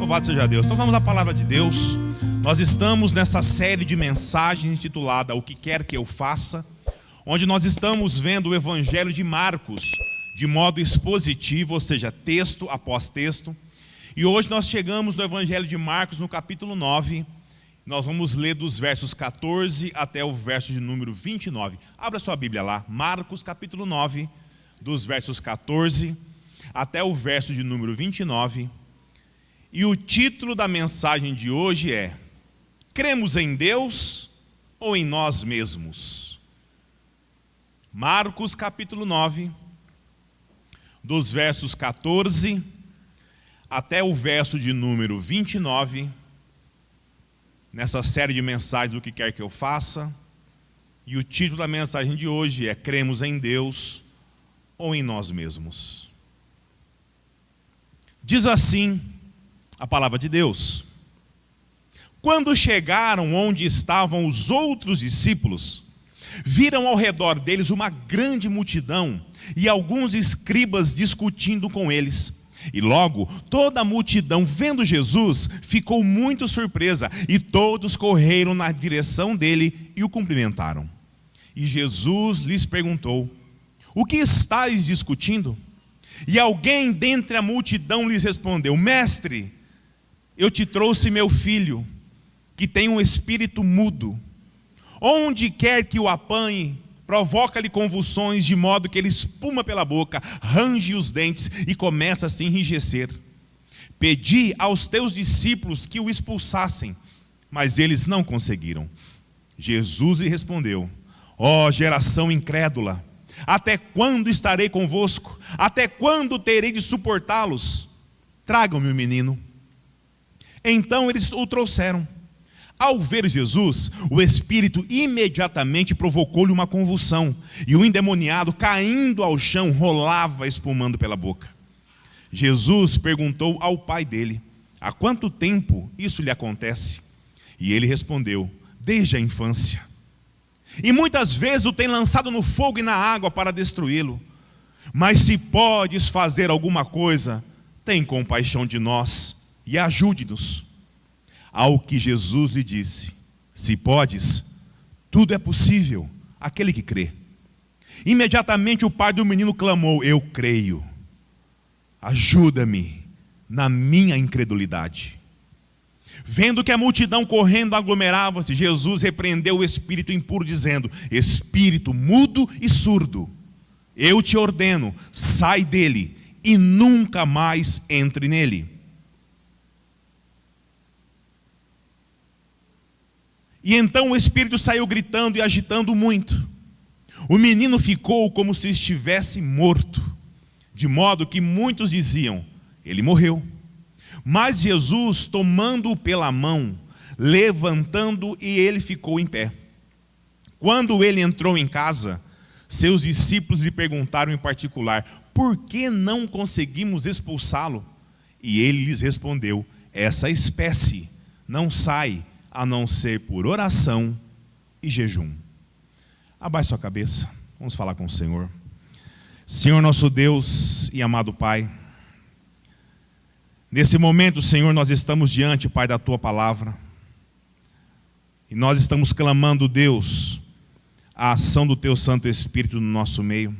Louvado seja Deus. Então vamos à palavra de Deus. Nós estamos nessa série de mensagens intitulada O que quer que eu faça, onde nós estamos vendo o Evangelho de Marcos de modo expositivo, ou seja, texto após texto. E hoje nós chegamos no Evangelho de Marcos, no capítulo 9. Nós vamos ler dos versos 14 até o verso de número 29. Abra sua Bíblia lá, Marcos capítulo 9, dos versos 14 até o verso de número 29. E o título da mensagem de hoje é: cremos em Deus ou em nós mesmos? Marcos capítulo 9, dos versos 14 até o verso de número 29, nessa série de mensagens do que quer que eu faça. E o título da mensagem de hoje é: cremos em Deus ou em nós mesmos? Diz assim a palavra de Deus: quando chegaram onde estavam os outros discípulos, viram ao redor deles uma grande multidão e alguns escribas discutindo com eles. E logo toda a multidão, vendo Jesus, ficou muito surpresa, e todos correram na direção dele e o cumprimentaram. E Jesus lhes perguntou: o que estáis discutindo? E alguém dentre a multidão lhes respondeu: mestre, eu te trouxe meu filho, que tem um espírito mudo. Onde quer que o apanhe, provoca-lhe convulsões, de modo que ele espuma pela boca, range os dentes e começa a se enrijecer. Pedi aos teus discípulos que o expulsassem, mas eles não conseguiram. Jesus lhe respondeu: ó geração incrédula, até quando estarei convosco? Até quando terei de suportá-los? Tragam-me o menino. Então eles o trouxeram. Ao ver Jesus, o espírito imediatamente provocou-lhe uma convulsão, e o endemoniado, caindo ao chão, rolava espumando pela boca. Jesus perguntou ao pai dele: há quanto tempo isso lhe acontece? E ele respondeu: desde a infância. E muitas vezes o tem lançado no fogo e na água para destruí-lo. Mas se podes fazer alguma coisa, tem compaixão de nós e ajude-nos. Ao que Jesus lhe disse: se podes, tudo é possível àquele que crê. Imediatamente o pai do menino clamou: eu creio, ajuda-me na minha incredulidade. Vendo que a multidão correndo aglomerava-se, Jesus repreendeu o espírito impuro, dizendo: espírito mudo e surdo, eu te ordeno, sai dele e nunca mais entre nele. E então o espírito saiu gritando e agitando muito. O menino ficou como se estivesse morto, de modo que muitos diziam: ele morreu. Mas Jesus, tomando-o pela mão, levantando, e ele ficou em pé. Quando ele entrou em casa, seus discípulos lhe perguntaram em particular: por que não conseguimos expulsá-lo? E ele lhes respondeu: essa espécie não sai a não ser por oração e jejum. Abaixe sua cabeça, vamos falar com o Senhor. Senhor nosso Deus e amado Pai, nesse momento, Senhor, nós estamos diante, Pai, da Tua palavra, e nós estamos clamando, Deus, a ação do Teu Santo Espírito no nosso meio.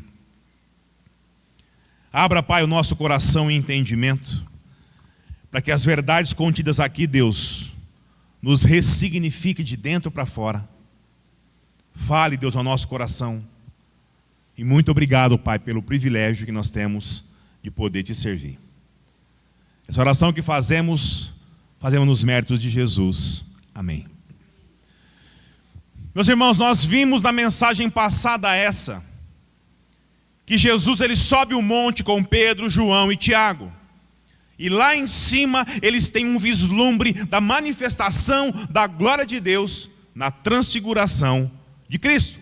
Abra, Pai, o nosso coração e entendimento, para que as verdades contidas aqui, Deus, nos ressignifique de dentro para fora. Fale, Deus, ao nosso coração. E muito obrigado, Pai, pelo privilégio que nós temos de poder Te servir. Essa oração que fazemos nos méritos de Jesus. Amém. Meus irmãos, nós vimos na mensagem passada essa, que Jesus ele sobe o monte com Pedro, João e Tiago. E lá em cima eles têm um vislumbre da manifestação da glória de Deus na transfiguração de Cristo.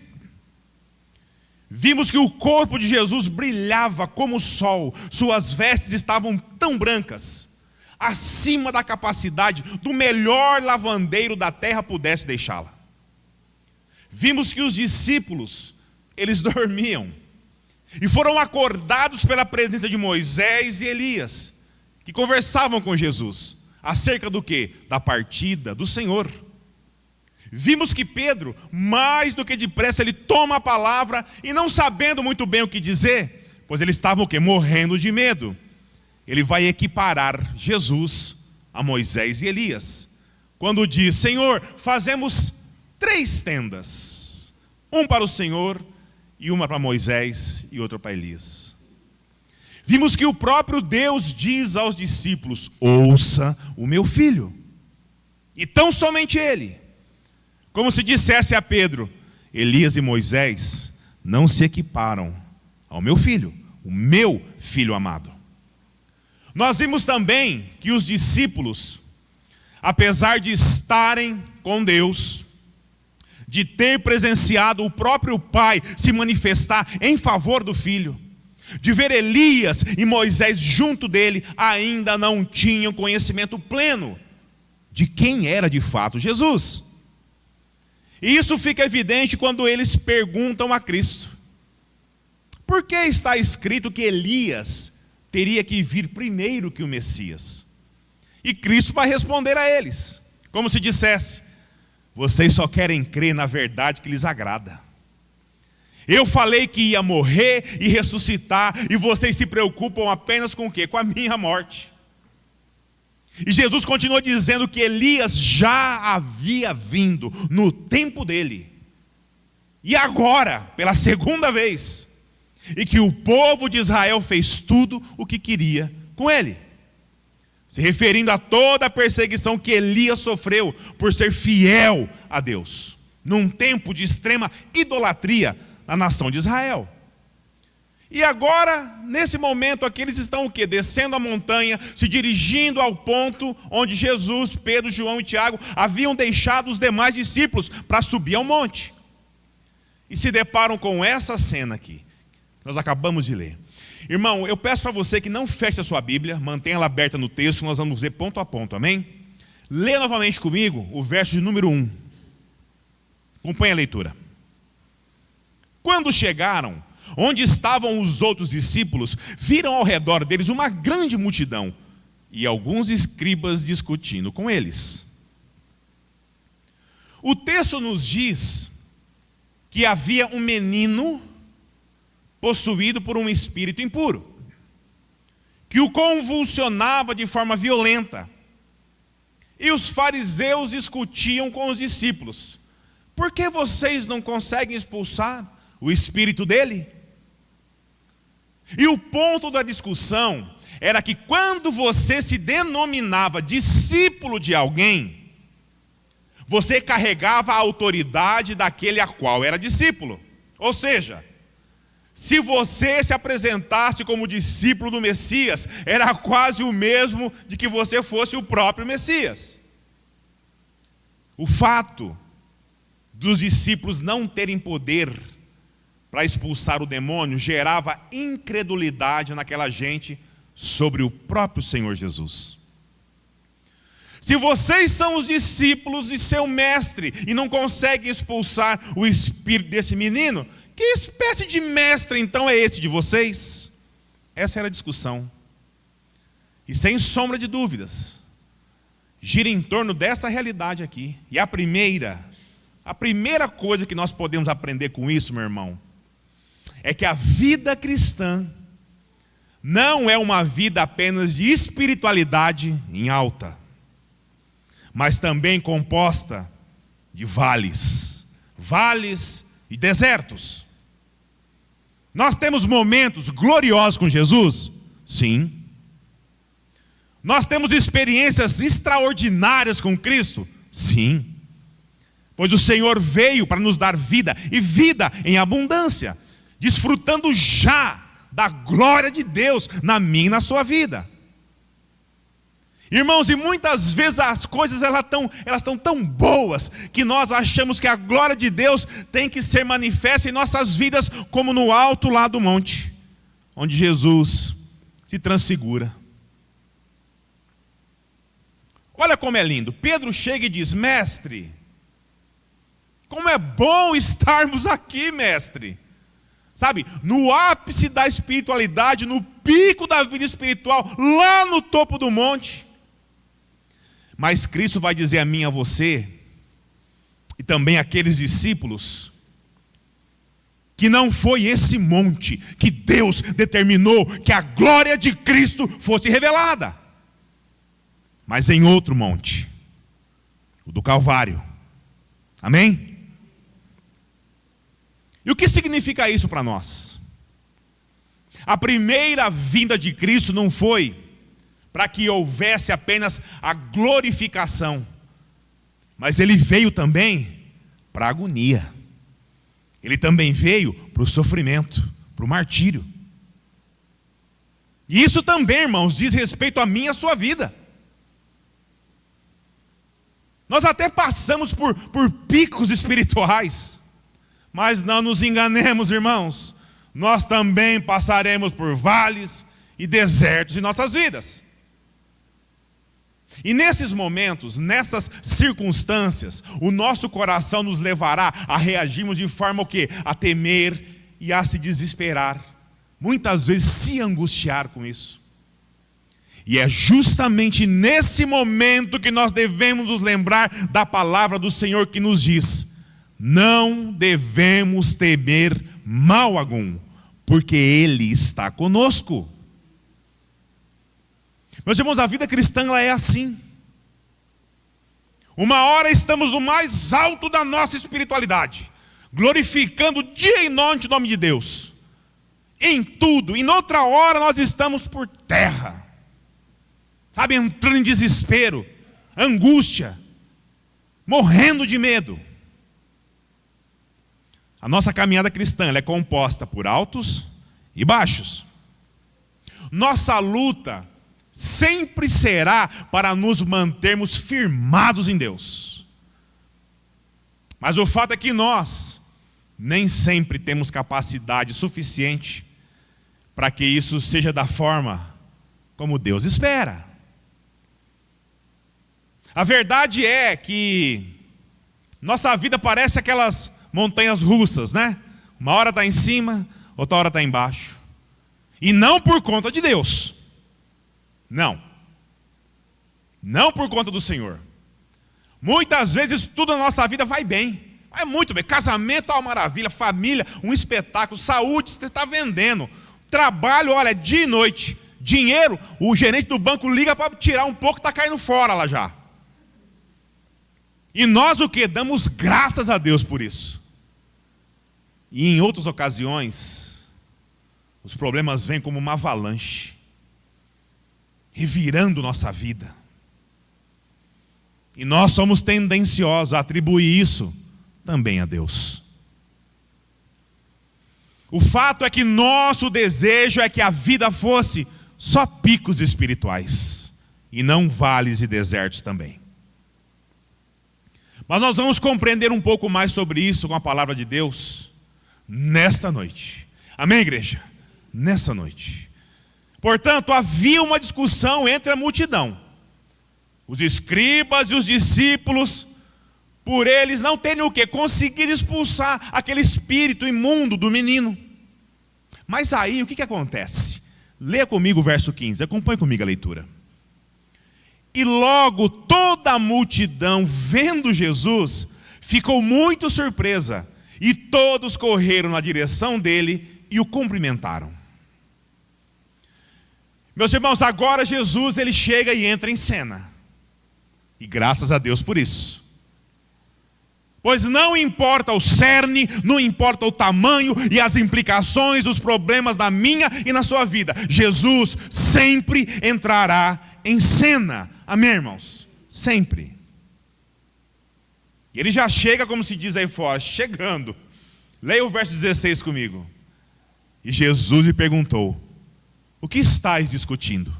Vimos que o corpo de Jesus brilhava como o sol, suas vestes estavam tão brancas, acima da capacidade do melhor lavandeiro da terra pudesse deixá-la. Vimos que os discípulos, eles dormiam, e foram acordados pela presença de Moisés e Elias, que conversavam com Jesus. Acerca do quê? Da partida do Senhor. Vimos que Pedro, mais do que depressa, ele toma a palavra e não sabendo muito bem o que dizer, pois eles estavam o quê? Morrendo de medo. Ele vai equiparar Jesus a Moisés e Elias, quando diz: Senhor, fazemos 3 tendas, um para o Senhor, e uma para Moisés e outra para Elias. Vimos que o próprio Deus diz aos discípulos: ouça o meu filho. E tão somente ele, como se dissesse a Pedro: Elias e Moisés não se equiparam ao meu filho, o meu filho amado. Nós vimos também que os discípulos, apesar de estarem com Deus, de ter presenciado o próprio Pai se manifestar em favor do Filho, de ver Elias e Moisés junto dele, ainda não tinham conhecimento pleno de quem era de fato Jesus. E isso fica evidente quando eles perguntam a Cristo: por que está escrito que Elias teria que vir primeiro que o Messias? E Cristo vai responder a eles, como se dissesse: vocês só querem crer na verdade que lhes agrada. Eu falei que ia morrer e ressuscitar, e vocês se preocupam apenas com o quê? Com a minha morte. E Jesus continua dizendo que Elias já havia vindo no tempo dele, e agora, pela segunda vez, e que o povo de Israel fez tudo o que queria com ele, se referindo a toda a perseguição que Elias sofreu por ser fiel a Deus, num tempo de extrema idolatria na nação de Israel. E agora, nesse momento aqui, eles estão o quê? Descendo a montanha, se dirigindo ao ponto onde Jesus, Pedro, João e Tiago haviam deixado os demais discípulos para subir ao monte. E se deparam com essa cena aqui, que nós acabamos de ler. Irmão, eu peço para você que não feche a sua Bíblia, mantenha ela aberta no texto, nós vamos ver ponto a ponto, amém? Lê novamente comigo o verso de número 1. Acompanhe a leitura. Quando chegaram onde estavam os outros discípulos, viram ao redor deles uma grande multidão e alguns escribas discutindo com eles. O texto nos diz que havia um menino possuído por um espírito impuro, que o convulsionava de forma violenta. E os fariseus discutiam com os discípulos: por que vocês não conseguem expulsar o espírito dele? E o ponto da discussão era que quando você se denominava discípulo de alguém, você carregava a autoridade daquele a qual era discípulo. Ou seja, se você se apresentasse como discípulo do Messias, era quase o mesmo de que você fosse o próprio Messias. O fato dos discípulos não terem poder para expulsar o demônio gerava incredulidade naquela gente sobre o próprio Senhor Jesus. Se vocês são os discípulos de seu mestre e não conseguem expulsar o espírito desse menino, que espécie de mestre então é esse de vocês? Essa era a discussão. E sem sombra de dúvidas, gira em torno dessa realidade aqui. E a primeira coisa que nós podemos aprender com isso, meu irmão, é que a vida cristã não é uma vida apenas de espiritualidade em alta, mas também composta de vales e desertos. Nós temos momentos gloriosos com Jesus? Sim. Nós temos experiências extraordinárias com Cristo? Sim. Pois o Senhor veio para nos dar vida, e vida em abundância, desfrutando já da glória de Deus na minha e na sua vida. Irmãos, e muitas vezes as coisas elas estão tão boas que nós achamos que a glória de Deus tem que ser manifesta em nossas vidas como no alto lá do monte, onde Jesus se transfigura. Olha como é lindo. Pedro chega e diz: mestre, como é bom estarmos aqui, mestre. Sabe, no ápice da espiritualidade, no pico da vida espiritual, lá no topo do monte. Mas Cristo vai dizer a mim e a você, e também àqueles discípulos, que não foi esse monte que Deus determinou que a glória de Cristo fosse revelada, mas em outro monte, o do Calvário. Amém? E o que significa isso para nós? A primeira vinda de Cristo não foi para que houvesse apenas a glorificação, mas Ele veio também para a agonia. Ele também veio para o sofrimento, para o martírio. E isso também, irmãos, diz respeito a mim e a sua vida. Nós até passamos por picos espirituais, mas não nos enganemos, irmãos. Nós também passaremos por vales e desertos em nossas vidas. E nesses momentos, nessas circunstâncias, o nosso coração nos levará a reagirmos de forma o quê? A temer e a se desesperar. Muitas vezes se angustiar com isso. E é justamente nesse momento que nós devemos nos lembrar da palavra do Senhor que nos diz: não devemos temer mal algum, porque Ele está conosco. Meus irmãos, a vida cristã ela é assim. Uma hora estamos no mais alto da nossa espiritualidade, glorificando dia e noite o nome de Deus, em tudo. E noutra hora nós estamos por terra, sabe, entrando em desespero, angústia, morrendo de medo. A nossa caminhada cristã ela é composta por altos e baixos. Nossa luta sempre será para nos mantermos firmados em Deus. Mas o fato é que nós nem sempre temos capacidade suficiente para que isso seja da forma como Deus espera. A verdade é que nossa vida parece aquelas montanhas russas, né? Uma hora está em cima, outra hora está embaixo. E não por conta de Deus. Não. Não por conta do Senhor. Muitas vezes tudo na nossa vida vai bem. Vai muito bem. Casamento é uma maravilha, família, um espetáculo, saúde, você está vendendo. Trabalho, olha, dia e noite. Dinheiro, o gerente do banco liga para tirar um pouco, está caindo fora lá já. E nós o que? Damos graças a Deus por isso. E em outras ocasiões, os problemas vêm como uma avalanche, revirando nossa vida. E nós somos tendenciosos a atribuir isso também a Deus. O fato é que nosso desejo é que a vida fosse só picos espirituais, e não vales e desertos também. Mas nós vamos compreender um pouco mais sobre isso com a palavra de Deus nesta noite. Amém, igreja? Nessa noite. Portanto, havia uma discussão entre a multidão. Os escribas e os discípulos, por eles não terem o quê? Conseguiram expulsar aquele espírito imundo do menino. Mas aí, o que acontece? Leia comigo o verso 15, acompanhe comigo a leitura. E logo toda a multidão, vendo Jesus, ficou muito surpresa, e todos correram na direção dele e o cumprimentaram. Meus irmãos, agora Jesus ele chega e entra em cena. E graças a Deus por isso. Pois não importa o cerne, não importa o tamanho e as implicações, os problemas na minha e na sua vida, Jesus sempre entrará em cena. Amém, irmãos? Sempre. E ele já chega, como se diz aí fora, chegando. Leia o verso 16 comigo. E Jesus lhe perguntou: o que estáis discutindo?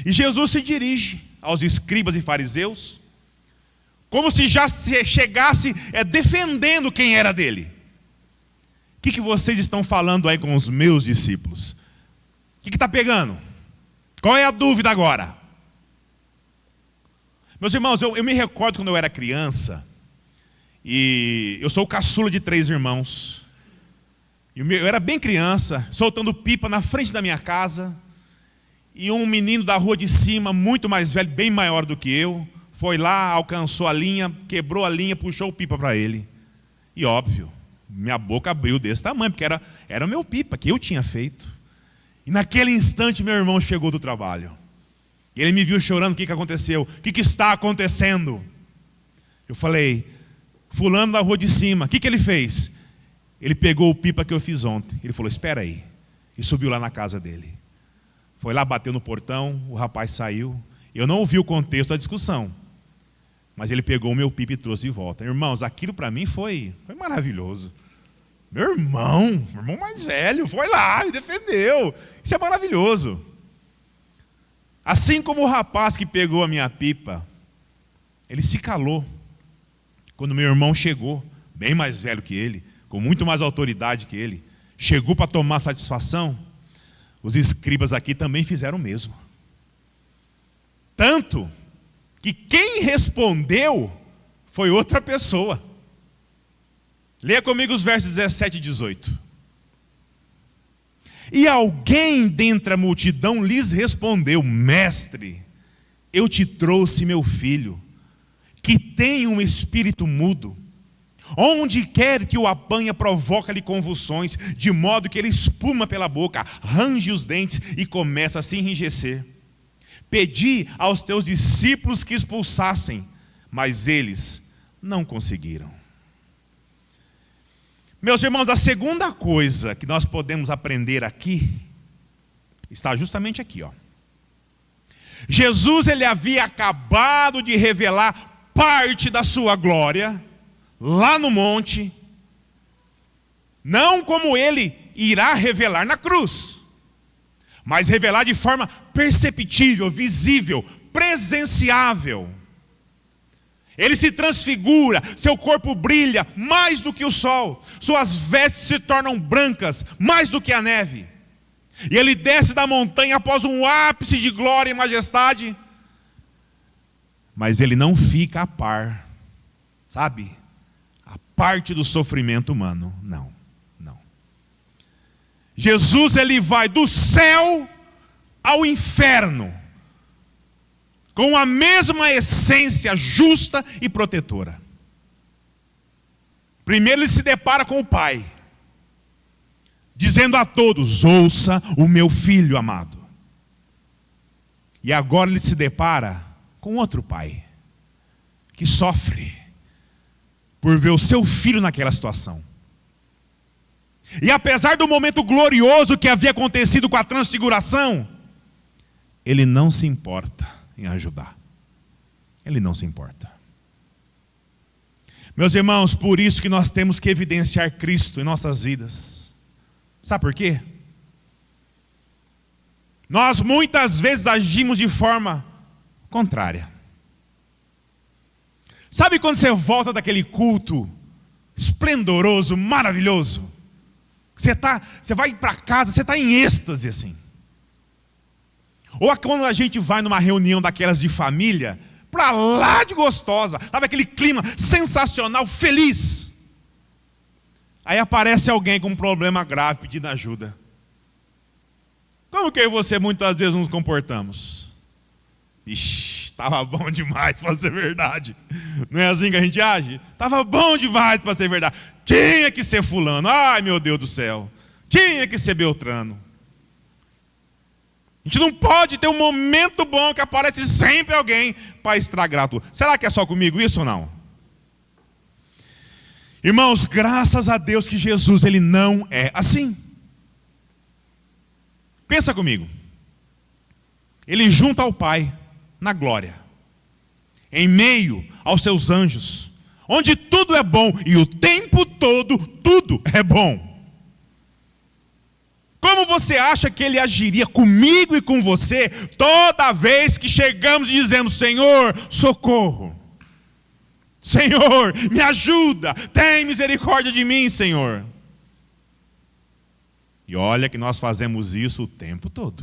E Jesus se dirige aos escribas e fariseus, como se já chegasse defendendo quem era dele. O que vocês estão falando aí com os meus discípulos? O que está pegando? Qual é a dúvida agora? Meus irmãos, eu me recordo quando eu era criança, e eu sou o caçula de 3 irmãos. Eu era bem criança, soltando pipa na frente da minha casa. E um menino da rua de cima, muito mais velho, bem maior do que eu, foi lá, alcançou a linha, quebrou a linha, puxou o pipa para ele. E óbvio, minha boca abriu desse tamanho, porque era o meu pipa, que eu tinha feito. E naquele instante meu irmão chegou do trabalho. E ele me viu chorando. O que aconteceu? O que está acontecendo? Eu falei, fulano da rua de cima, o que ele fez? Ele pegou o pipa que eu fiz ontem. Ele falou, espera aí. E subiu lá na casa dele. Foi lá, bateu no portão, o rapaz saiu. Eu não ouvi o contexto da discussão, mas ele pegou o meu pipa e trouxe de volta. Irmãos, aquilo para mim foi maravilhoso. Meu irmão mais velho, foi lá e defendeu. Isso é maravilhoso. Assim como o rapaz que pegou a minha pipa, ele se calou quando meu irmão chegou, bem mais velho que ele, com muito mais autoridade que ele, chegou para tomar satisfação. Os escribas aqui também fizeram o mesmo. Tanto que quem respondeu foi outra pessoa. Leia comigo os versos 17 e 18. E alguém dentre a multidão lhes respondeu, mestre, eu te trouxe meu filho, que tem um espírito mudo. Onde quer que o apanha, provoca-lhe convulsões, de modo que ele espuma pela boca, range os dentes e começa a se enrijecer. Pedi aos teus discípulos que expulsassem, mas eles não conseguiram. Meus irmãos, a segunda coisa que nós podemos aprender aqui, está justamente aqui, ó. Jesus, ele havia acabado de revelar parte da sua glória, lá no monte, não como ele irá revelar na cruz, mas revelar de forma perceptível, visível, presenciável. Ele se transfigura, seu corpo brilha mais do que o sol, suas vestes se tornam brancas mais do que a neve. E ele desce da montanha após um ápice de glória e majestade, mas ele não fica a par, sabe? A parte do sofrimento humano, não. Jesus, ele vai do céu ao inferno, com a mesma essência justa e protetora. Primeiro ele se depara com o Pai, dizendo a todos, ouça o meu filho amado. E agora ele se depara com outro pai, que sofre por ver o seu filho naquela situação. E apesar do momento glorioso que havia acontecido com a transfiguração, ele não se importa em ajudar. Ele não se importa. Meus irmãos, por isso que nós temos que evidenciar Cristo em nossas vidas. Sabe por quê? Nós muitas vezes agimos de forma contrária. Sabe quando você volta daquele culto esplendoroso, maravilhoso? Você vai para casa, você está em êxtase assim. Ou quando a gente vai numa reunião daquelas de família, para lá de gostosa, sabe aquele clima sensacional, feliz. Aí aparece alguém com um problema grave pedindo ajuda. Como que eu e você muitas vezes nos comportamos? Ixi, estava bom demais para ser verdade. Não é assim que a gente age? Estava bom demais para ser verdade. Tinha que ser fulano. Ai, meu Deus do céu. Tinha que ser Beltrano. A gente não pode ter um momento bom que aparece sempre alguém para estragar tudo. Será que é só comigo isso ou não? Irmãos, graças a Deus que Jesus, ele não é assim. Pensa comigo. Ele junta ao Pai na glória, em meio aos seus anjos, onde tudo é bom e o tempo todo tudo é bom. Como você acha que ele agiria comigo e com você toda vez que chegamos e dizemos, Senhor, socorro. Senhor, me ajuda. Tem misericórdia de mim, Senhor. E olha que nós fazemos isso o tempo todo.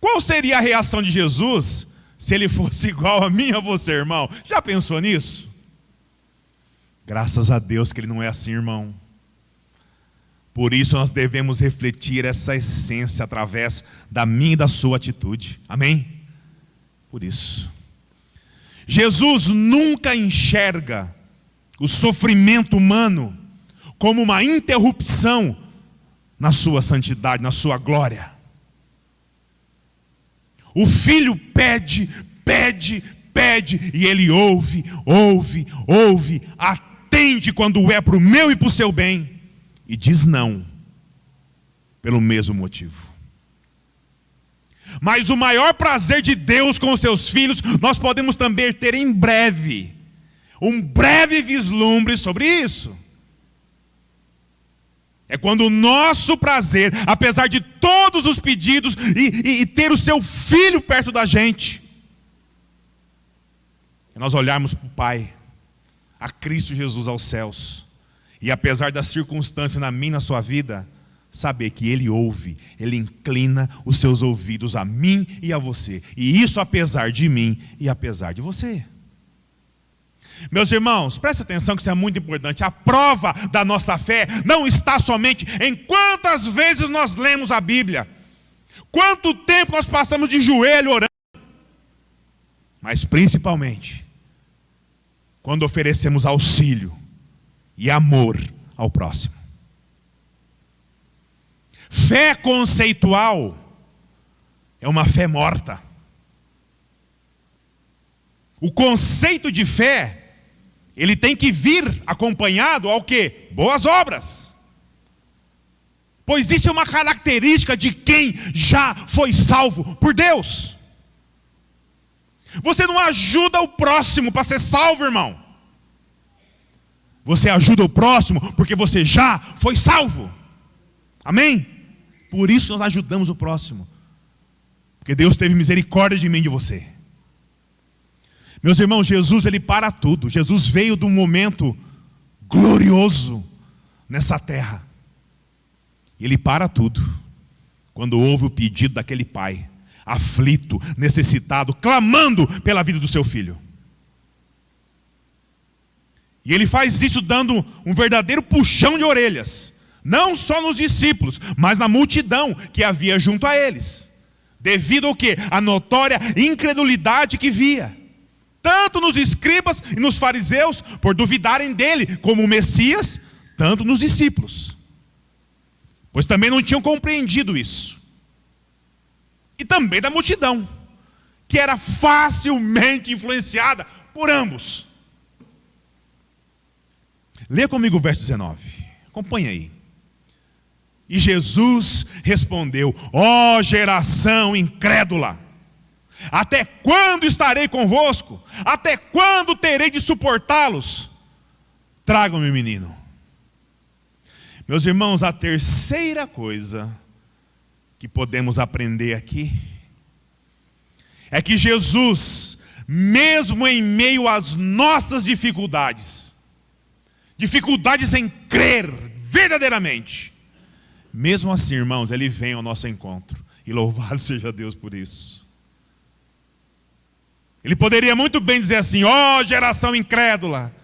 Qual seria a reação de Jesus se ele fosse igual a mim e a você, irmão? Já pensou nisso? Graças a Deus que ele não é assim, irmão. Por isso nós devemos refletir essa essência através da minha e da sua atitude. Amém? Por isso. Jesus nunca enxerga o sofrimento humano como uma interrupção na sua santidade, na sua glória. O filho pede, e ele ouve, atende quando é para o meu e para o seu bem, e diz não, pelo mesmo motivo. Mas o maior prazer de Deus com os seus filhos, nós podemos também ter em breve, um breve vislumbre sobre isso. É quando o nosso prazer, apesar de todos os pedidos e ter o seu filho perto da gente, é nós olharmos para o Pai, a Cristo Jesus aos céus, e apesar das circunstâncias na minha e na sua vida, saber que Ele ouve, Ele inclina os seus ouvidos a mim e a você. E isso apesar de mim e apesar de você. Meus irmãos, preste atenção que isso é muito importante. A prova da nossa fé não está somente em quantas vezes nós lemos a Bíblia, quanto tempo nós passamos de joelho orando, mas principalmente quando oferecemos auxílio e amor ao próximo. Fé conceitual é uma fé morta. O conceito de fé, ele tem que vir acompanhado ao quê? Boas obras. Pois isso é uma característica de quem já foi salvo por Deus. Você não ajuda o próximo para ser salvo, irmão. Você ajuda o próximo porque você já foi salvo. Amém? Por isso nós ajudamos o próximo. Porque Deus teve misericórdia de mim e de você. Meus irmãos, Jesus, Ele para tudo. Jesus veio de um momento glorioso nessa terra. Ele para tudo quando ouve o pedido daquele pai, aflito, necessitado, clamando pela vida do seu filho. E Ele faz isso dando um verdadeiro puxão de orelhas. Não só nos discípulos, mas na multidão que havia junto a eles. Devido ao quê? A notória incredulidade que via. Tanto nos escribas e nos fariseus, por duvidarem dele como o Messias, tanto nos discípulos. Pois também não tinham compreendido isso. E também da multidão, que era facilmente influenciada por ambos. Leia comigo o verso 19. Acompanhe aí. E Jesus respondeu: ó geração incrédula, até quando estarei convosco? Até quando terei de suportá-los? Tragam-me o menino. Meus irmãos, a terceira coisa que podemos aprender aqui é que Jesus, mesmo em meio às nossas dificuldades em crer verdadeiramente, mesmo assim, irmãos, Ele vem ao nosso encontro. E louvado seja Deus por isso. Ele poderia muito bem dizer assim: ó geração incrédula,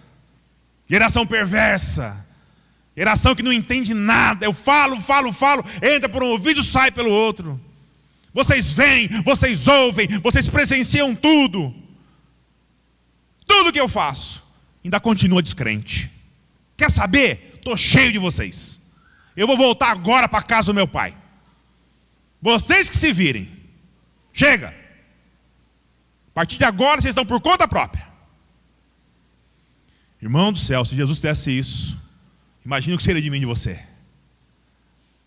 geração perversa, geração que não entende nada. Eu falo, entra por um ouvido, sai pelo outro. Vocês vêm, vocês ouvem, vocês presenciam tudo. Tudo que eu faço. Ainda continua descrente. Quer saber? Estou cheio de vocês. Eu vou voltar agora para a casa do meu pai. Vocês que se virem. Chega. A partir de agora vocês estão por conta própria. Irmão do céu, se Jesus fizesse isso, imagina o que seria de mim e de você.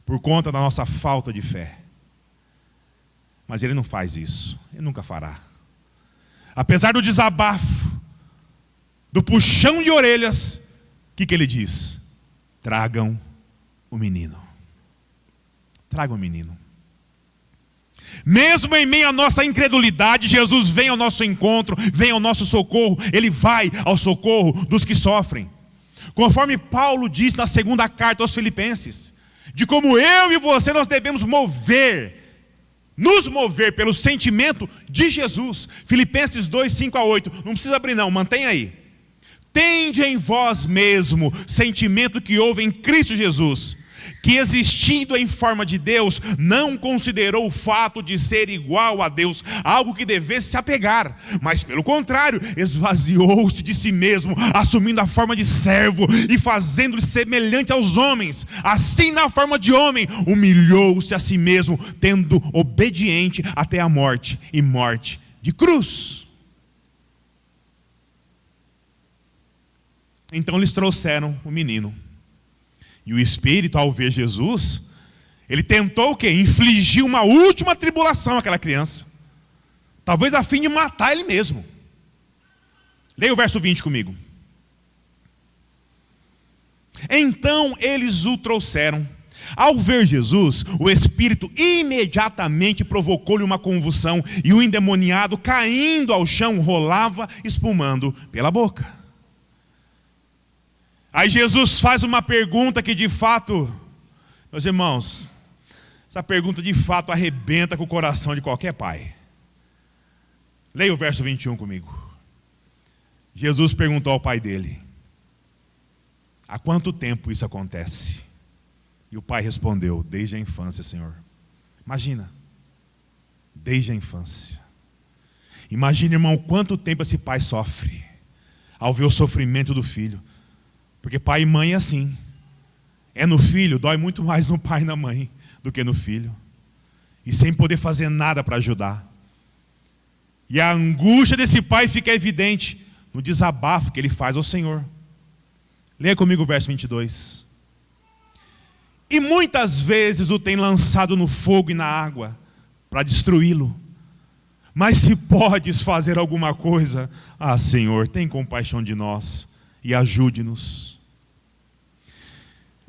Por conta da nossa falta de fé. Mas Ele não faz isso. Ele nunca fará. Apesar do desabafo, do puxão de orelhas, o que Ele diz? Tragam o menino. Tragam o menino. Mesmo em meio à nossa incredulidade, Jesus vem ao nosso encontro, vem ao nosso socorro. Ele vai ao socorro dos que sofrem. Conforme Paulo diz na segunda carta aos Filipenses, de como eu e você nós devemos nos mover pelo sentimento de Jesus. Filipenses 2, 5 a 8. Não precisa abrir não, mantenha aí. Tende em vós mesmo sentimento que houve em Cristo Jesus, que existindo em forma de Deus, não considerou o fato de ser igual a Deus algo que devesse se apegar, mas pelo contrário, esvaziou-se de si mesmo, assumindo a forma de servo e fazendo-se semelhante aos homens. Assim, na forma de homem, humilhou-se a si mesmo, tendo obediente até a morte, e morte de cruz. Então lhes trouxeram o menino. E o Espírito, ao ver Jesus, ele tentou o quê? Infligir uma última tribulação àquela criança. Talvez a fim de matar ele mesmo. Leia o verso 20 comigo. Então eles o trouxeram. Ao ver Jesus, o Espírito imediatamente provocou-lhe uma convulsão, e o endemoniado, caindo ao chão, rolava, espumando pela boca. Aí Jesus faz uma pergunta que de fato, meus irmãos, essa pergunta de fato arrebenta com o coração de qualquer pai. Leia o verso 21 comigo. Jesus perguntou ao pai dele: há quanto tempo isso acontece? E o pai respondeu: desde a infância, Senhor. Imagina, desde a infância. Imagina, irmão, quanto tempo esse pai sofre ao ver o sofrimento do filho. Porque pai e mãe é assim. É no filho, dói muito mais no pai e na mãe do que no filho. E sem poder fazer nada para ajudar. E a angústia desse pai fica evidente no desabafo que ele faz ao Senhor. Leia comigo o verso 22. E muitas vezes o tem lançado no fogo e na água para destruí-lo. Mas se podes fazer alguma coisa, Senhor, tem compaixão de nós e ajude-nos.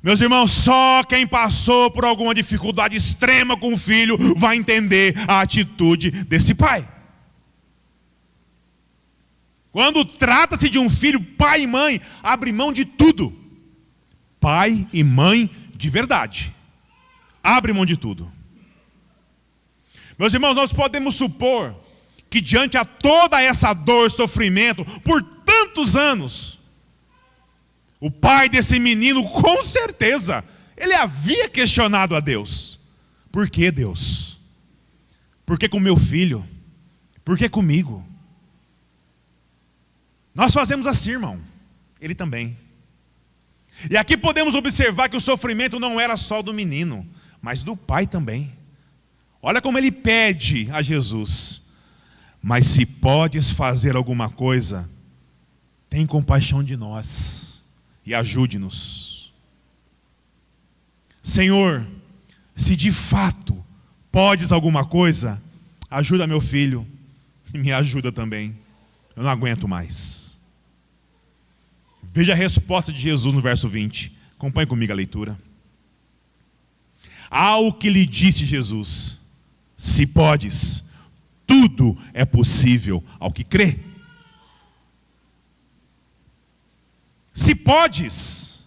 Meus irmãos, só quem passou por alguma dificuldade extrema com o filho vai entender a atitude desse pai. Quando trata-se de um filho, pai e mãe abrem mão de tudo. Pai e mãe de verdade abrem mão de tudo. Meus irmãos, nós podemos supor que diante a toda essa dor e sofrimento por tantos anos, o pai desse menino, com certeza, ele havia questionado a Deus. Por que, Deus? Por que com meu filho? Por que comigo? Nós fazemos assim, irmão. Ele também. E aqui podemos observar que o sofrimento não era só do menino, mas do pai também. Olha como ele pede a Jesus: mas se podes fazer alguma coisa, tem compaixão de nós e ajude-nos. Senhor, se de fato podes alguma coisa, ajuda meu filho e me ajuda também. Eu não aguento mais. Veja a resposta de Jesus no verso 20. Acompanhe comigo a leitura. Ao que lhe disse Jesus: se podes, tudo é possível ao que crê. Se podes,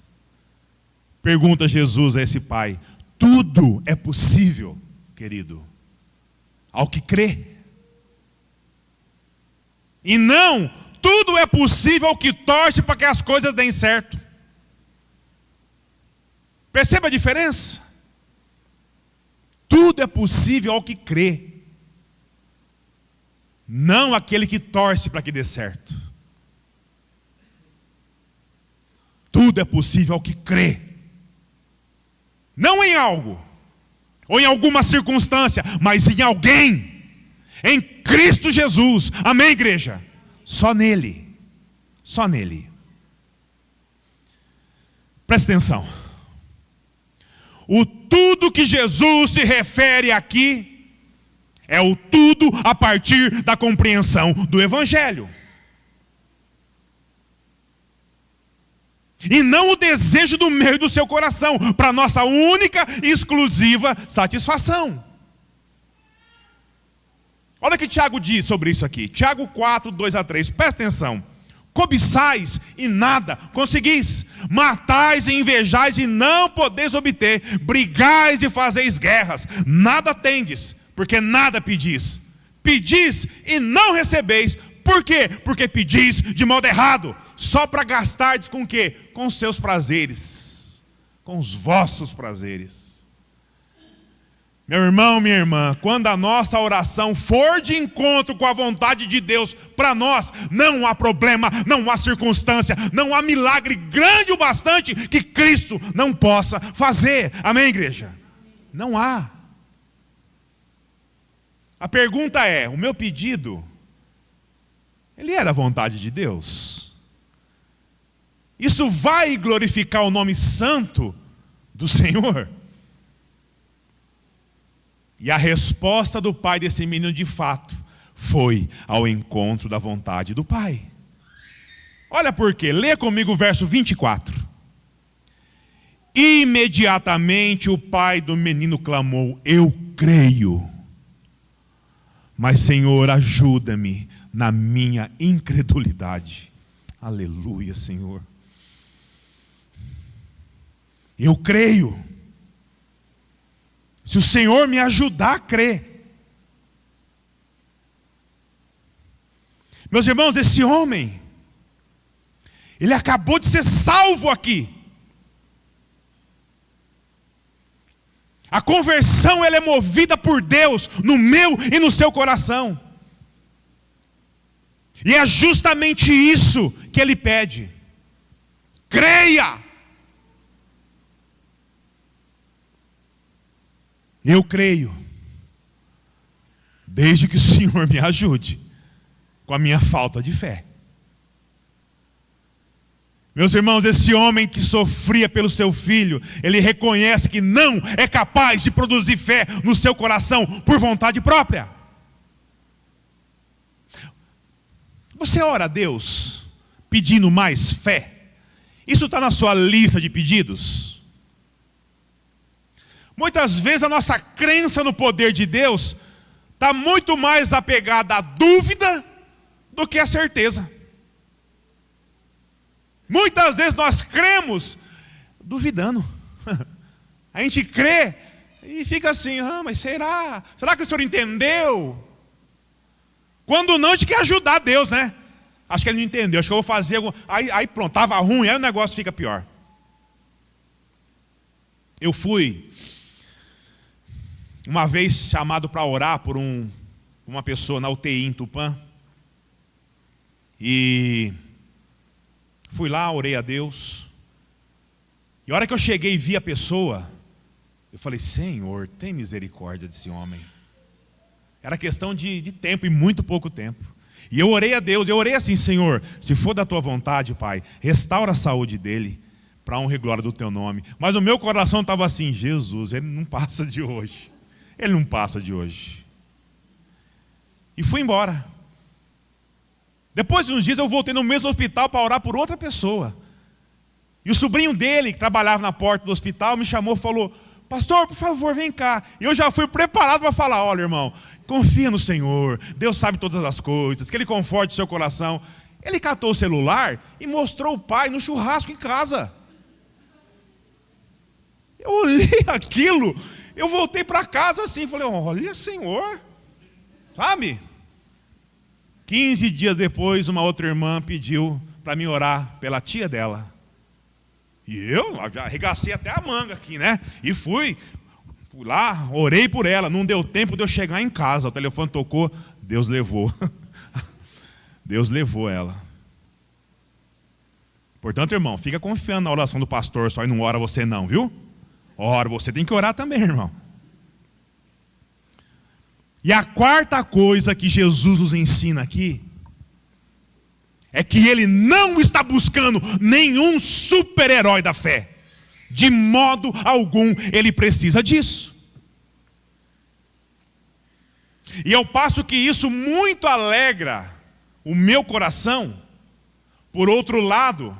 pergunta Jesus a esse pai, tudo é possível, querido, ao que crê. E não, tudo é possível ao que torce para que as coisas deem certo. Perceba a diferença? Tudo é possível ao que crê. Não aquele que torce para que dê certo. Tudo é possível ao que crê. Não em algo, ou em alguma circunstância, mas em alguém. Em Cristo Jesus. Amém, igreja? Só nele. Só nele. Presta atenção. O tudo que Jesus se refere aqui é o tudo a partir da compreensão do Evangelho. E não o desejo do meio do seu coração, para nossa única e exclusiva satisfação. Olha o que Tiago diz sobre isso aqui. Tiago 4, 2-3. Presta atenção. Cobiçais e nada conseguis. Matais e invejais e não podeis obter. Brigais e fazeis guerras. Nada tendes, porque nada pedis. Pedis e não recebeis. Por quê? Porque pedis de modo errado. Só para gastardes com o quê? Com seus prazeres. com os vossos prazeres. Meu irmão, minha irmã, quando a nossa oração for de encontro com a vontade de Deus para nós, não há problema, não há circunstância, não há milagre grande o bastante que Cristo não possa fazer. Amém, igreja? Não há. A pergunta é, o meu pedido, ele é da vontade de Deus? Isso vai glorificar o nome santo do Senhor? E a resposta do pai desse menino, de fato, foi ao encontro da vontade do pai. Olha por quê. Lê comigo o verso 24. Imediatamente o pai do menino clamou: eu creio, mas Senhor, ajuda-me na minha incredulidade. Aleluia, Senhor. Eu creio. Se o Senhor me ajudar a crer. Meus irmãos, esse homem, ele acabou de ser salvo aqui. A conversão, ela é movida por Deus no meu e no seu coração. E é justamente isso que ele pede. Creia! Eu creio, desde que o Senhor me ajude com a minha falta de fé. Meus irmãos, esse homem que sofria pelo seu filho, ele reconhece que não é capaz de produzir fé no seu coração por vontade própria. Você ora a Deus pedindo mais fé? Isso está na sua lista de pedidos? Muitas vezes a nossa crença no poder de Deus está muito mais apegada à dúvida do que à certeza. Muitas vezes nós cremos duvidando. A gente crê e fica assim, mas será? Será que o senhor entendeu? Quando não, a gente quer ajudar Deus, né? Acho que ele não entendeu, acho que eu vou fazer algum... Aí pronto, estava ruim, aí o negócio fica pior. Eu fui uma vez chamado para orar por uma pessoa na UTI em Tupã. E fui lá, orei a Deus. E a hora que eu cheguei e vi a pessoa, eu falei: Senhor, tem misericórdia desse homem. Era questão de tempo, e muito pouco tempo. E eu orei a Deus, eu orei assim: Senhor, se for da tua vontade, Pai, restaura a saúde dele, para a honra e glória do teu nome. Mas o meu coração estava assim: Jesus, ele não passa de hoje. Ele não passa de hoje. E fui embora. Depois de uns dias eu voltei no mesmo hospital para orar por outra pessoa. E o sobrinho dele, que trabalhava na porta do hospital, me chamou e falou: pastor, por favor, vem cá. E eu já fui preparado para falar: olha, irmão, confia no Senhor, Deus sabe todas as coisas, que Ele conforte o seu coração. Ele catou o celular e mostrou o pai no churrasco em casa. Eu olhei aquilo, eu voltei para casa assim, falei: olha, Senhor, sabe? 15 dias depois, uma outra irmã pediu para mim orar pela tia dela. E eu já arregacei até a manga aqui, né? E fui lá, orei por ela. Não deu tempo de eu chegar em casa. O telefone tocou, Deus levou. Deus levou ela. Portanto, irmão, fica confiando na oração do pastor, só e não ora você não, viu? Ora, você tem que orar também, irmão. E a quarta coisa que Jesus nos ensina aqui é que Ele não está buscando nenhum super-herói da fé. De modo algum Ele precisa disso. E ao passo que isso muito alegra o meu coração, por outro lado,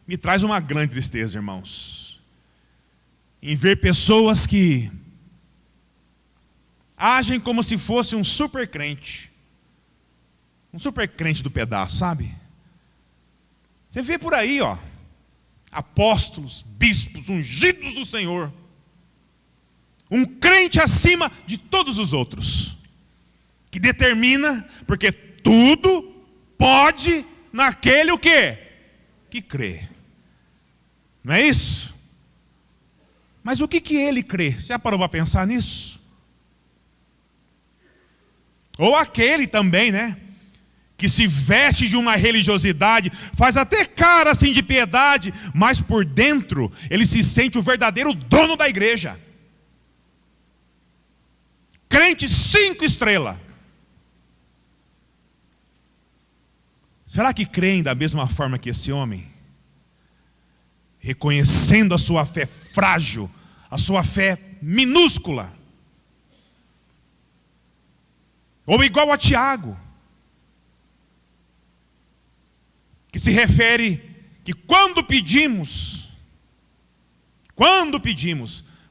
me traz uma grande tristeza, irmãos, em ver pessoas que agem como se fosse um super crente. Um super crente do pedaço, sabe? Você vê por aí, ó, apóstolos, bispos, ungidos do Senhor. Um crente acima de todos os outros. Que determina, porque tudo pode naquele o quê? Que crê. Não é isso? Mas o que ele crê? Já parou para pensar nisso? Ou aquele também, né? Que se veste de uma religiosidade, faz até cara assim de piedade, mas por dentro ele se sente o verdadeiro dono da igreja. Crente 5 estrelas. Será que creem da mesma forma que esse homem? Reconhecendo a sua fé frágil, a sua fé minúscula. Ou igual a Tiago, que se refere que quando pedimos,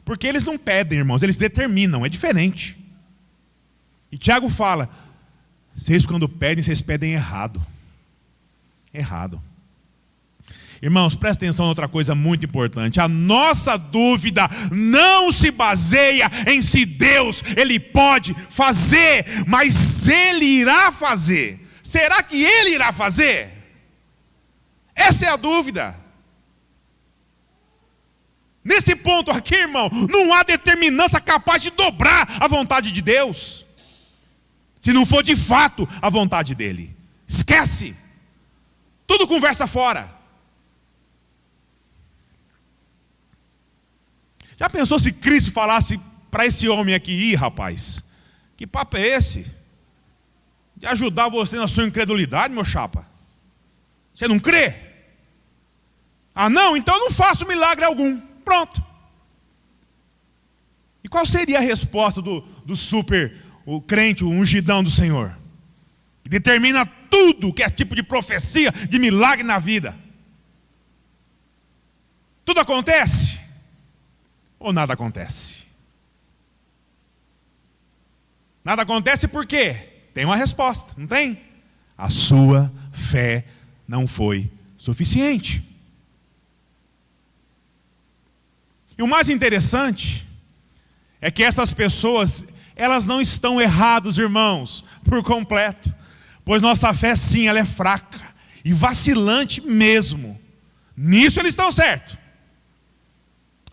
porque eles não pedem, irmãos, eles determinam, é diferente. E Tiago fala, vocês quando pedem, vocês pedem errado. Errado. Irmãos, presta atenção em outra coisa muito importante. A nossa dúvida não se baseia em se Deus, Ele pode fazer, mas Ele irá fazer. Será que Ele irá fazer? Essa é a dúvida. Nesse ponto aqui, irmão, não há determinância capaz de dobrar a vontade de Deus, se não for de fato a vontade dEle. Esquece. Tudo conversa fora. Já pensou se Cristo falasse para esse homem aqui, rapaz, que papo é esse? De ajudar você na sua incredulidade, meu chapa? Você não crê? Ah não? Então eu não faço milagre algum. Pronto. E qual seria a resposta do o crente, o ungidão do Senhor? Que determina tudo que é tipo de profecia, de milagre na vida. Tudo acontece? Ou nada acontece? Nada acontece por quê? Tem uma resposta, não tem? A sua fé não foi suficiente. E o mais interessante é que essas pessoas, elas não estão erradas, irmãos, por completo. Pois nossa fé sim, ela é fraca e vacilante mesmo. Nisso eles estão certos.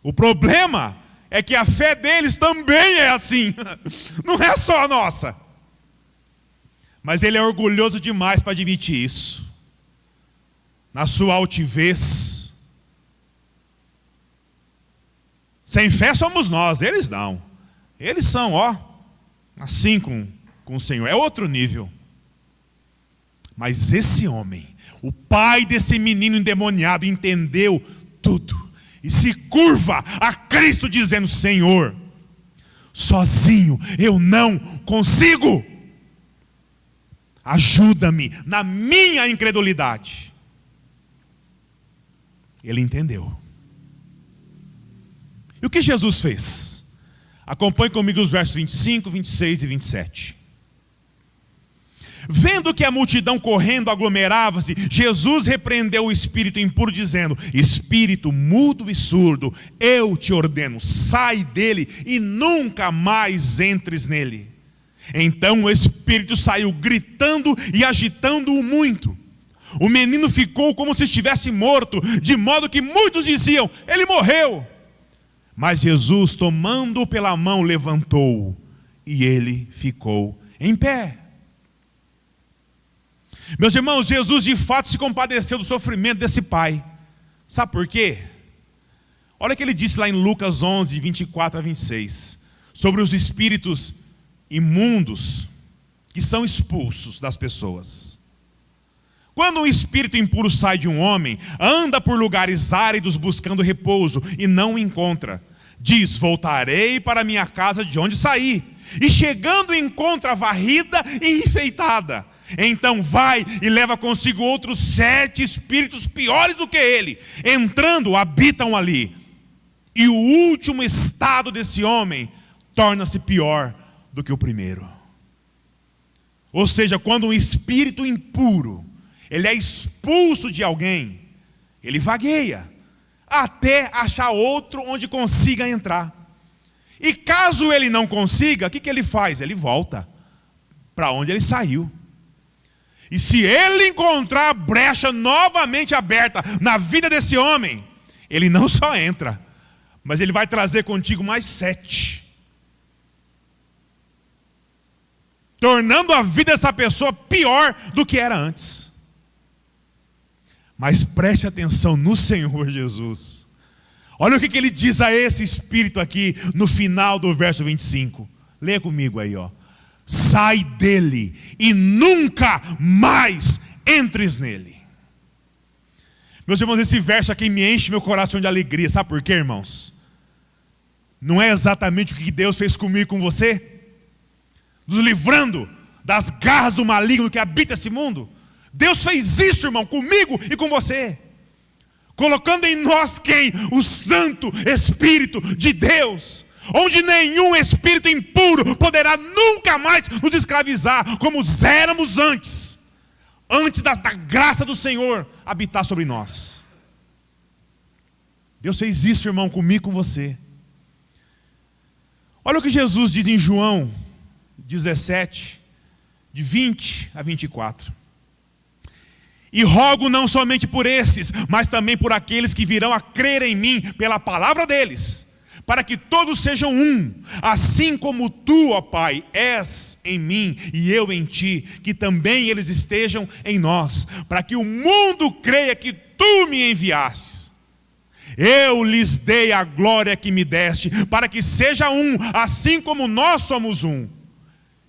O problema é que a fé deles também é assim. Não é só a nossa. Mas ele é orgulhoso demais para admitir isso. Na sua altivez. Sem fé somos nós, eles não. Eles são, assim com o Senhor. É outro nível. Mas esse homem, o pai desse menino endemoniado, entendeu tudo. E se curva a Cristo dizendo, Senhor, sozinho eu não consigo. Ajuda-me na minha incredulidade. Ele entendeu. E o que Jesus fez? Acompanhe comigo os versos 25, 26 e 27. Vendo que a multidão correndo aglomerava-se, Jesus repreendeu o espírito impuro, dizendo, espírito mudo e surdo, eu te ordeno, sai dele e nunca mais entres nele. Então o espírito saiu gritando e agitando-o muito. O menino ficou como se estivesse morto, de modo que muitos diziam, ele morreu. Mas Jesus, tomando-o pela mão, levantou-o e ele ficou em pé. Meus irmãos, Jesus de fato se compadeceu do sofrimento desse pai. Sabe por quê? Olha o que ele disse lá em Lucas 11, 24 a 26. Sobre os espíritos imundos que são expulsos das pessoas. Quando um espírito impuro sai de um homem, anda por lugares áridos buscando repouso e não o encontra. Diz, voltarei para minha casa de onde saí. E chegando encontra varrida e enfeitada. Então vai e leva consigo outros 7 espíritos piores do que ele. Entrando, habitam ali. E o último estado desse homem torna-se pior do que o primeiro. Ou seja, quando um espírito impuro, ele é expulso de alguém, ele vagueia, até achar outro onde consiga entrar. E caso ele não consiga, o que ele faz? Ele volta para onde ele saiu. E se ele encontrar a brecha novamente aberta na vida desse homem, ele não só entra, mas Ele vai trazer contigo mais 7. Tornando a vida dessa pessoa pior do que era antes. Mas preste atenção no Senhor Jesus. Olha o que Ele diz a esse espírito aqui no final do verso 25. Leia comigo aí, ó. Sai dele e nunca mais entres nele. Meus irmãos, esse verso aqui me enche meu coração de alegria. Sabe por quê, irmãos? Não é exatamente o que Deus fez comigo e com você? Nos livrando das garras do maligno que habita esse mundo. Deus fez isso, irmão, comigo e com você. Colocando em nós quem? O Santo Espírito de Deus. Onde nenhum espírito impuro poderá nunca mais nos escravizar, como éramos antes. Antes da graça do Senhor habitar sobre nós. Deus fez isso, irmão, comigo e com você. Olha o que Jesus diz em João 17, de 20 a 24. E rogo não somente por esses, mas também por aqueles que virão a crer em mim pela palavra deles, para que todos sejam um, assim como tu, ó Pai, és em mim e eu em ti, que também eles estejam em nós, para que o mundo creia que tu me enviastes. Eu lhes dei a glória que me deste, para que seja um, assim como nós somos um.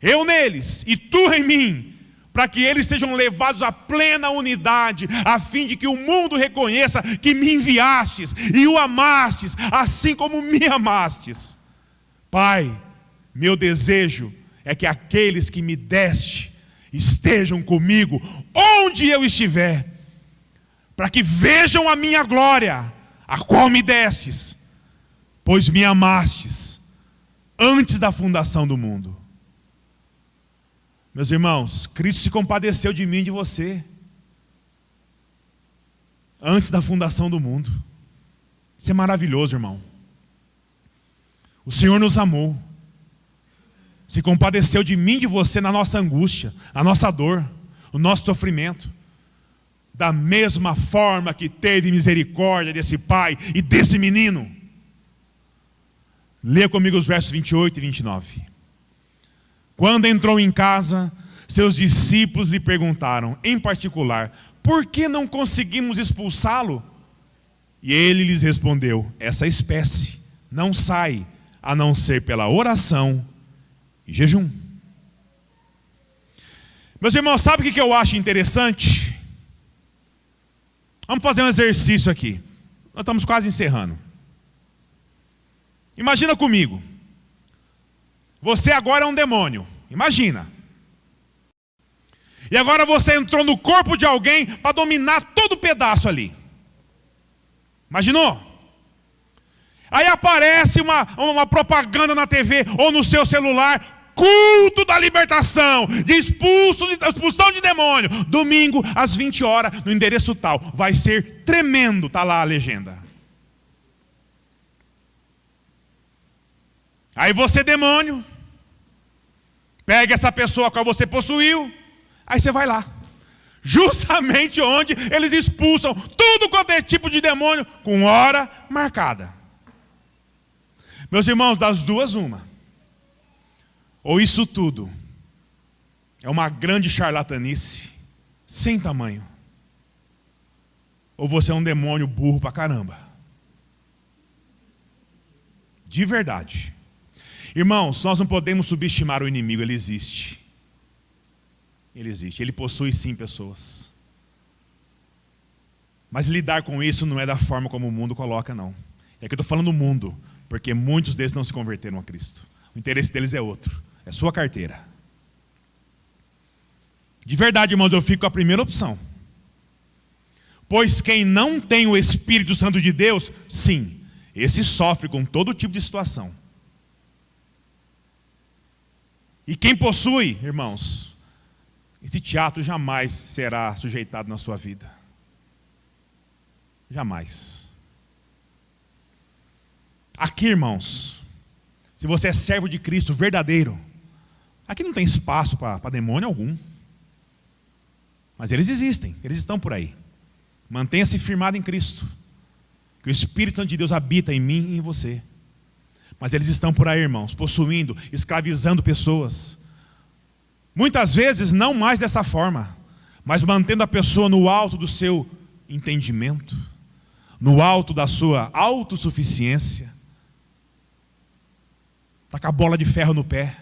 Eu neles e tu em mim, para que eles sejam levados à plena unidade, a fim de que o mundo reconheça que me enviastes e o amastes, assim como me amastes. Pai, meu desejo é que aqueles que me deste estejam comigo onde eu estiver, para que vejam a minha glória, a qual me destes, pois me amastes antes da fundação do mundo. Meus irmãos, Cristo se compadeceu de mim e de você antes da fundação do mundo. Isso é maravilhoso, irmão. O Senhor nos amou, se compadeceu de mim e de você na nossa angústia, na nossa dor, no nosso sofrimento. Da mesma forma que teve misericórdia desse pai e desse menino. Leia comigo os versos 28 e 29. Quando entrou em casa, seus discípulos lhe perguntaram, em particular, por que não conseguimos expulsá-lo? E ele lhes respondeu, essa espécie não sai, a não ser pela oração e jejum. Meus irmãos, sabe o que eu acho interessante? Vamos fazer um exercício aqui. Nós estamos quase encerrando. Imagina comigo. Você agora é um demônio. Imagina. E agora você entrou no corpo de alguém para dominar todo o pedaço ali. Imaginou? Aí aparece uma propaganda na TV ou no seu celular. Culto da libertação, de expulsão de demônio. Domingo às 20 horas, no endereço tal. Vai ser tremendo, está lá a legenda. Aí você, demônio, pega essa pessoa a qual você possuiu, aí você vai lá. Justamente onde eles expulsam tudo quanto é tipo de demônio, com hora marcada. Meus irmãos, das duas, uma. Ou isso tudo é uma grande charlatanice, sem tamanho. Ou você é um demônio burro pra caramba. De verdade. Irmãos, nós não podemos subestimar o inimigo, ele existe. Ele existe, ele possui sim pessoas. Mas lidar com isso não é da forma como o mundo coloca, não. É que eu estou falando do mundo, porque muitos deles não se converteram a Cristo. O interesse deles é outro, é sua carteira. De verdade, irmãos, eu fico com a primeira opção. Pois quem não tem o Espírito Santo de Deus, sim, esse sofre com todo tipo de situação. E quem possui, irmãos, esse teatro jamais será sujeitado na sua vida. Jamais. Aqui, irmãos, se você é servo de Cristo verdadeiro, aqui não tem espaço para demônio algum. Mas eles existem, eles estão por aí. Mantenha-se firmado em Cristo. que o Espírito Santo de Deus habita em mim e em você. Mas eles estão por aí, irmãos, possuindo, escravizando pessoas. Muitas vezes não mais dessa forma, mas mantendo a pessoa no alto do seu entendimento, no alto da sua autossuficiência. Está com a bola de ferro no pé,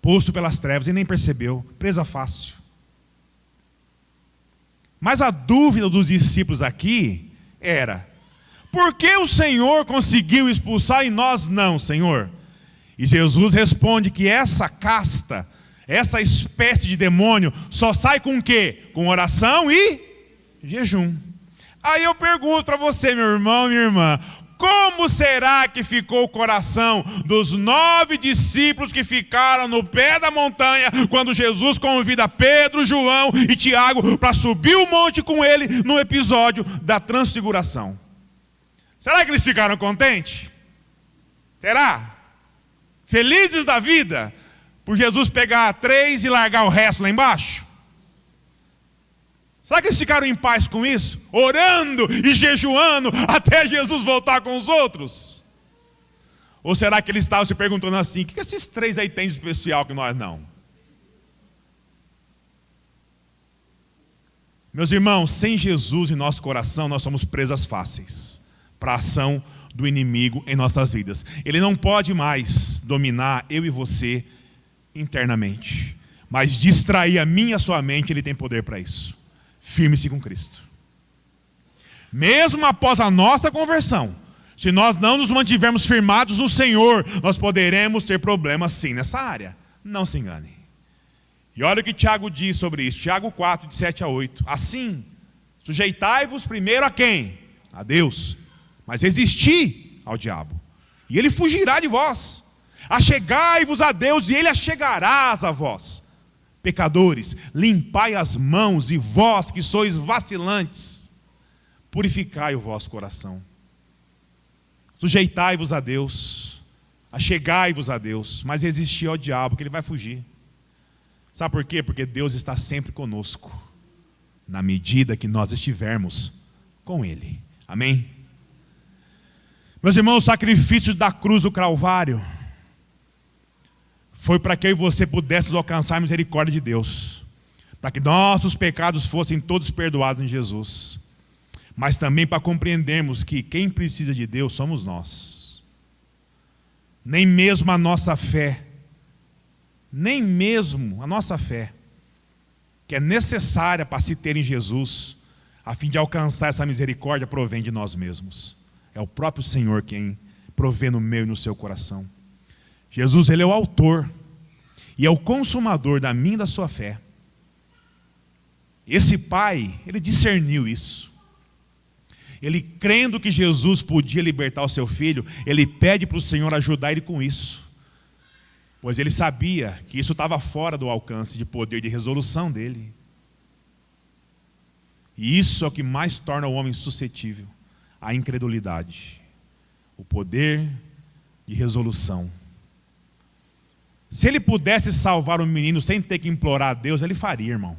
posto pelas trevas e nem percebeu, presa fácil. Mas a dúvida dos discípulos aqui era: por que o Senhor conseguiu expulsar e nós não, Senhor? E Jesus responde que essa casta, essa espécie de demônio, só sai com o quê? Com oração e jejum. Aí eu pergunto para você, meu irmão, minha irmã, como será que ficou o coração dos 9 discípulos que ficaram no pé da montanha, quando Jesus convida Pedro, João e Tiago para subir o monte com ele no episódio da transfiguração? Será que eles ficaram contentes? Será? Felizes da vida por Jesus pegar 3 e largar o resto lá embaixo? Será que eles ficaram em paz com isso? Orando e jejuando até Jesus voltar com os outros? Ou será que eles estavam se perguntando assim: o que esses 3 aí têm de especial que nós não? Meus irmãos, sem Jesus em nosso coração, nós somos presas fáceis para a ação do inimigo em nossas vidas. Ele não pode mais dominar eu e você internamente, mas distrair a minha e a sua mente, ele tem poder para isso. Firme-se com Cristo. Mesmo após a nossa conversão, se nós não nos mantivermos firmados no Senhor, nós poderemos ter problemas sim nessa área. Não se engane. E olha o que Tiago diz sobre isso. Tiago 4, de 7 a 8. Assim, sujeitai-vos primeiro a quem? A Deus. Mas resisti ao diabo, e ele fugirá de vós. Achegai-vos a Deus, e ele achegarás a vós. Pecadores, limpai as mãos, e vós que sois vacilantes, purificai o vosso coração. Sujeitai-vos a Deus, achegai-vos a Deus, mas resisti ao diabo, que ele vai fugir. Sabe por quê? Porque Deus está sempre conosco, na medida que nós estivermos com Ele. Amém? Meus irmãos, o sacrifício da cruz do Calvário foi para que eu e você pudéssemos alcançar a misericórdia de Deus, para que nossos pecados fossem todos perdoados em Jesus, mas também para compreendermos que quem precisa de Deus somos nós. Nem mesmo a nossa fé, que é necessária para se ter em Jesus, a fim de alcançar essa misericórdia, provém de nós mesmos. É o próprio Senhor quem provê no meu e no seu coração. Jesus, Ele é o autor e é o consumador da minha e da sua fé. Esse pai, ele discerniu isso. Ele, crendo que Jesus podia libertar o seu filho, ele pede para o Senhor ajudar ele com isso, pois ele sabia que isso estava fora do alcance de poder de resolução dele. E isso é o que mais torna o homem suscetível à incredulidade, o poder de resolução. Se ele pudesse salvar o menino sem ter que implorar a Deus, ele faria, irmão.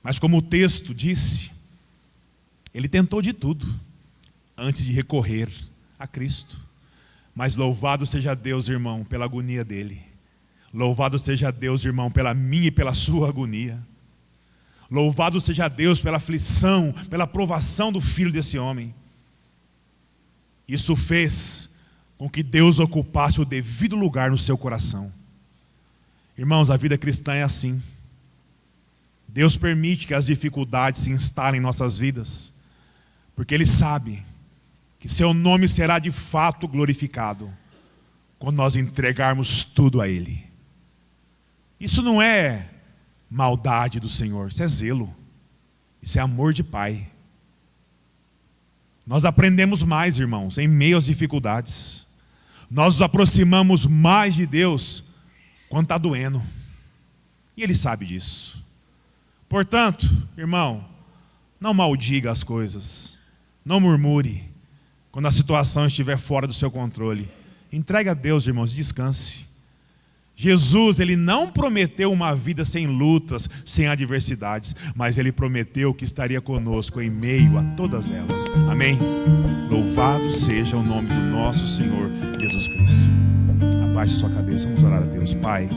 Mas como o texto disse, ele tentou de tudo antes de recorrer a Cristo. Mas louvado seja Deus, irmão, pela agonia dele. Louvado seja Deus, irmão, pela minha e pela sua agonia. Louvado seja Deus pela aflição, pela provação do filho desse homem. Isso fez com que Deus ocupasse o devido lugar no seu coração. Irmãos, a vida cristã é assim. Deus permite que as dificuldades se instalem em nossas vidas, porque Ele sabe que seu nome será de fato glorificado quando nós entregarmos tudo a Ele. Isso não é maldade do Senhor, isso é zelo, isso é amor de Pai. Nós aprendemos mais, irmãos, em meio às dificuldades. Nós nos aproximamos mais de Deus quando está doendo, e Ele sabe disso. Portanto, irmão, não maldiga as coisas, não murmure quando a situação estiver fora do seu controle. Entregue a Deus, irmãos, e descanse. Jesus, ele não prometeu uma vida sem lutas, sem adversidades, mas ele prometeu que estaria conosco em meio a todas elas. Amém? Louvado seja o nome do nosso Senhor Jesus Cristo. Abaixe sua cabeça, vamos orar a Deus. Pai,